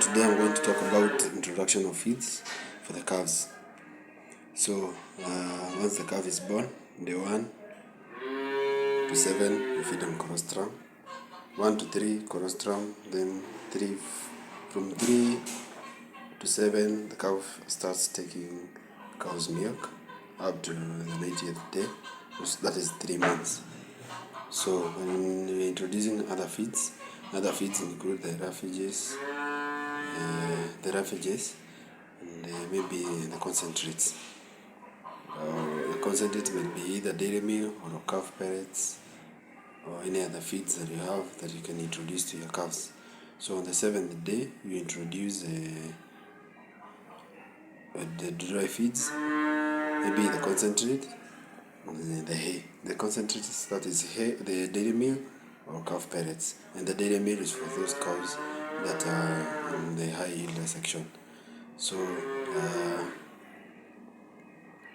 today I'm going to talk about introduction of feeds for the calves. So once the calf is born, day 1 to 7 you feed on colostrum, 1 to 3 colostrum, then from 3 to 7 the calf starts taking cow's milk up to the 90th day, that is 3 months. So when you're introducing other feeds include the refuges, and maybe the concentrates. The concentrate may be either dairy meal or calf pellets or any other feeds that you have that you can introduce to your calves. So on the 7th day you introduce the dry feeds, maybe the concentrate, the hay. The concentrate, that is hay, the dairy meal or calf pellets, and the dairy meal is for those cows that are in the high yield section. So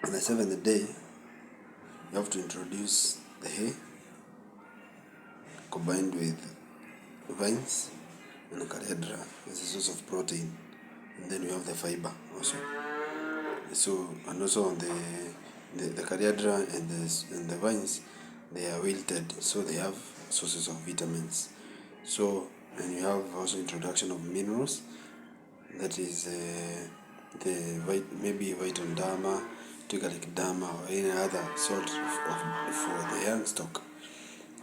on the 7th day you have to introduce the hay combined with vines and cariadra as a source of protein, and then you have the fiber also. So and also on the cariadra and the vines, they are wilted, so they have sources of vitamins. So and you have also introduction of minerals, that is maybe Viton Dama, Turmeric Dama, or any other sort for the young stock.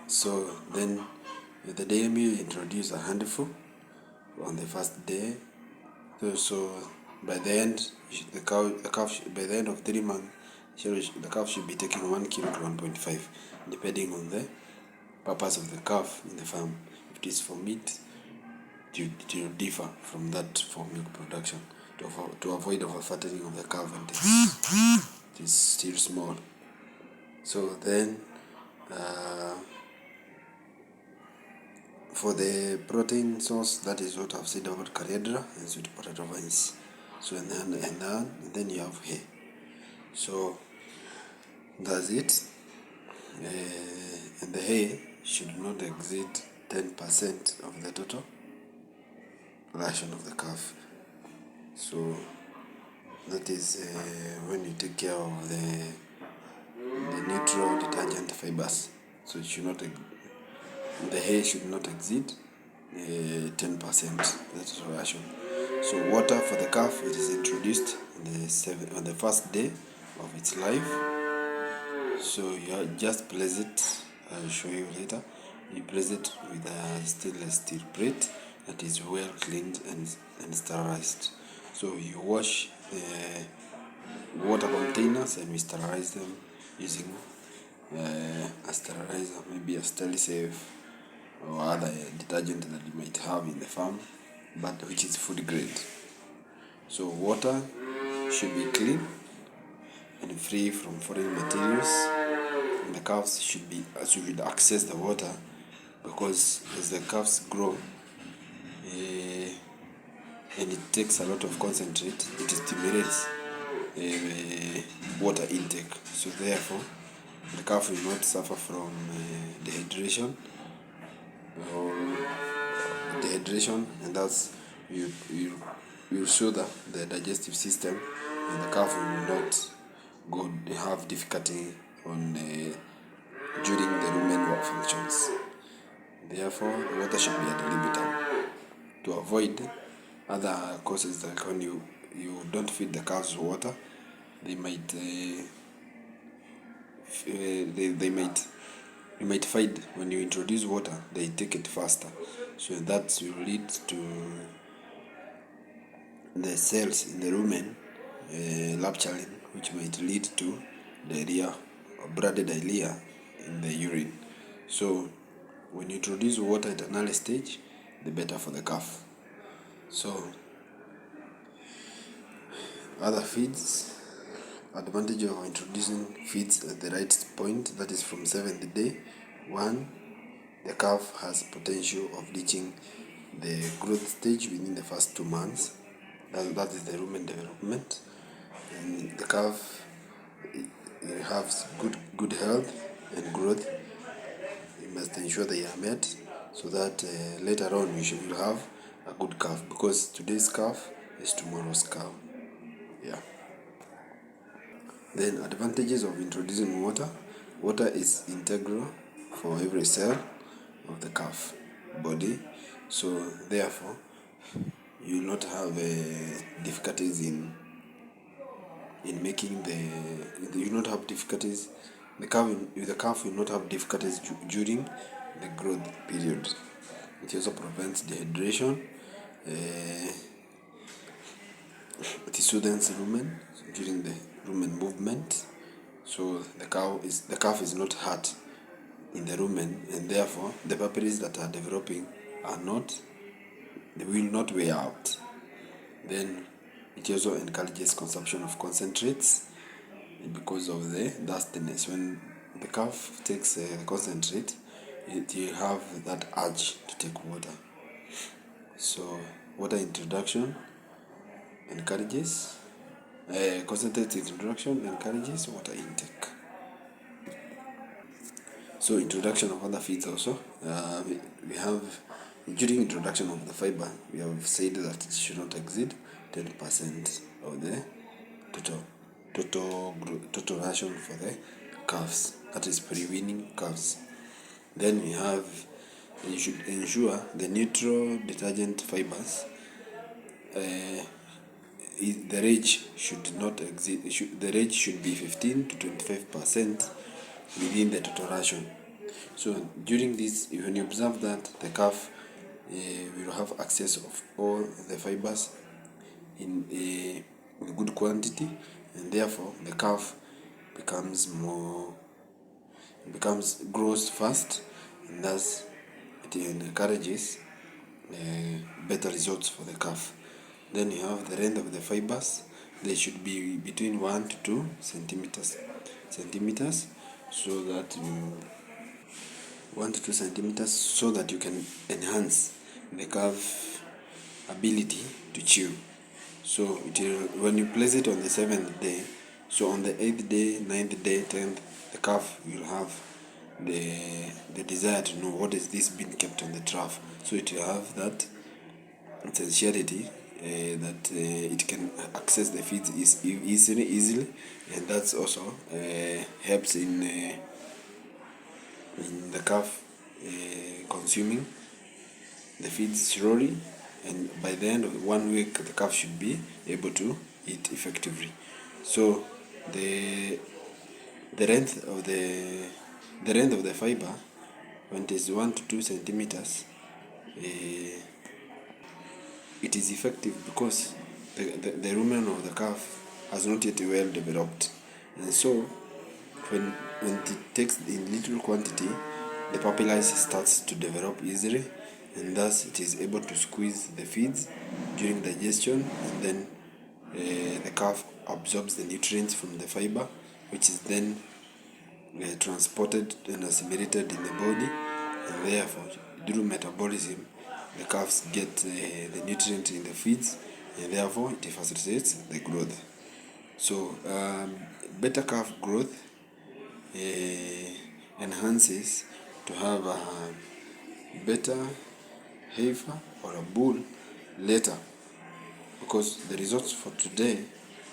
So then the dairy meal you introduce a handful on the first day. So by the end, by the end of 3 months, the calf should be taking 1 kilo to 1.5, depending on the purpose of the calf in the farm. If it is for meat, it will differ from that for milk production to avoid overfattening of the calf and it is still small. So then for the protein source, that is what I've said about cariadra and sweet potato vines. So and then you have hay. So that's it. And the hay should not exceed 10% of the total ration of the calf. So that is when you take care of the neutral detergent fibers. So it should not, the hay should not exceed 10%. That's the ration. So water for the calf, it is introduced on the first day of its life. So you just place it, I'll show you later. You place it with a stainless steel plate that is well cleaned and sterilized. So you wash the water containers and we sterilize them using a sterilizer, maybe a Sterisafe or other detergent that you might have in the farm, but which is food grade. So water should be clean and free from foreign materials, and the calves should access the water, because as the calves grow and it takes a lot of concentrate, it stimulates water intake. So therefore the calf will not suffer from dehydration, and thus you show that the digestive system, and the calf will not have difficulty on during the rumen work functions. Therefore, the water should be at a limit to avoid other causes, like when you don't feed the calves water, they might you might find when you introduce water, they take it faster. So that will lead to the cells in the rumen rupturing, which might lead to diarrhea or bradydiarrhea in the urine. So when you introduce water at an early stage, the better for the calf. So other feeds, advantage of introducing feeds at the right point, that is from 7th day. 1, the calf has potential of reaching the growth stage within the first 2 months. That is the rumen development, and the calf has good health and growth. You must ensure they are met, so that later on you should have a good calf, because today's calf is tomorrow's cow. Yeah. Then advantages of introducing water. Water is integral for every cell of the calf body, so therefore you will not have difficulties in making you will not have difficulties. The calf will not have difficulties during the growth period. It also prevents dehydration. It soothes rumen during the rumen movement, so the calf is not hurt in the rumen, and therefore the papillae that are developing they will not wear out. Then it also encourages consumption of concentrates because of the dustiness. When the calf takes the concentrate, it will have that urge to take water. So water introduction encourages concentrate introduction encourages water intake. So introduction of other feeds also. We have during introduction of the fiber, we have said that it should not exceed 10% of the total ration for the calves. That is pre-weaning calves. Then you should ensure the neutral detergent fibers. The range should not exceed. The range should be 15 to 25% within the total ration. So during this, when you observe that the calf will have access of all the fibers in a good quantity, and therefore the calf grows fast, and thus it encourages better results for the calf. Then you have the length of the fibers. They should be between 1 to 2 centimeters, so that 1 to 2 centimeters, so that you can enhance the calf ability to chew. So when you place it on the 7th day, so on the 8th day, 9th day, 10th, the calf will have the desire to know what is this being kept on the trough. So it will have that essentiality that it can access the feeds easily, and that's also helps in the calf consuming the feeds slowly, and by the end of 1 week the calf should be able to eat effectively. So the length of the fiber, when it is 1 to 2 centimeters, it is effective because the rumen of the calf has not yet well developed, and so when it takes in little quantity, the papillae starts to develop easily, and thus it is able to squeeze the feeds during digestion, and then the calf absorbs the nutrients from the fiber, which is then transported and assimilated in the body, and therefore through metabolism the calves get the nutrient in the feeds, and therefore it facilitates the growth. So better calf growth enhances to have a better heifer or a bull later, because the results for today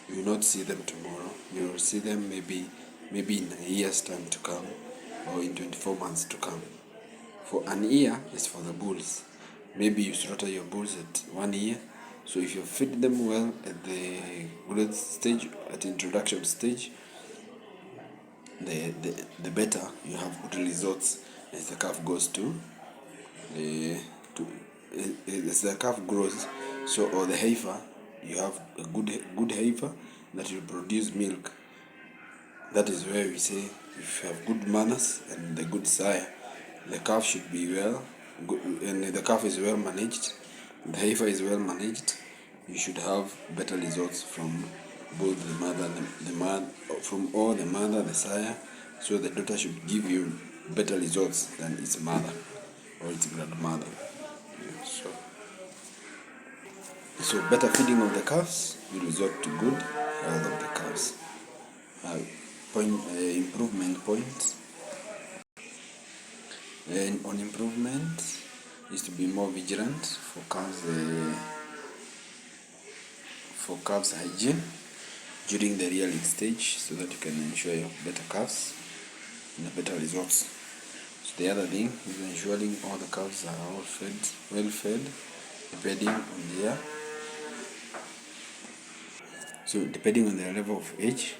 you will not see them tomorrow. You will see them maybe in a year's time to come, or in 24 months to come. For an year is for the bulls. Maybe you slaughter your bulls at 1 year. So if you feed them well at the growth stage, at the introduction stage, the better you have good results as the calf goes as the calf grows. So, or the heifer, you have a good heifer that will produce milk. That is where we say, if you have good manners and the good sire, the calf should be and the calf is well managed, the heifer is well managed, you should have better results from both the mother, from all the mother, the sire. So the daughter should give you better results than its mother or its grandmother. So better feeding of the calves will result to good health of the calves. Improvement points. And on improvement is to be more vigilant for calves for calves hygiene during the rearing stage, so that you can ensure you have better calves and better results. So the other thing is ensuring all the calves are all fed, well fed, depending on their level of age,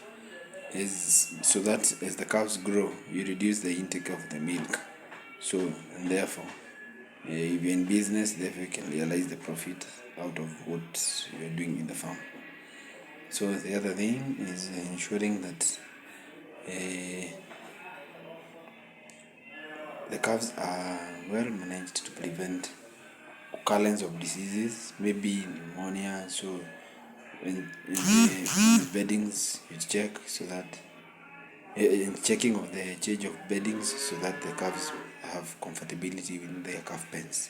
so that as the calves grow, you reduce the intake of the milk. So, and therefore, if you're in business, therefore you can realize the profit out of what you're doing in the farm. So the other thing is ensuring that the calves are well managed to prevent occurrence of diseases, maybe pneumonia. So in the beddings, you check so that in checking of the change of beddings, so that the calves have comfortability in their calf pens.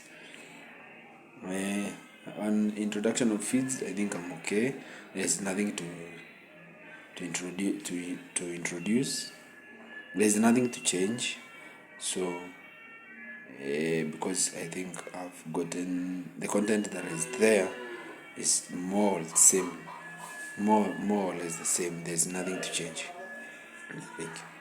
On introduction of feeds, I think I'm okay. There's nothing to introduce. There's nothing to change. So because I think I've gotten the content that is there is more or less the same. There's nothing to change. Thank you.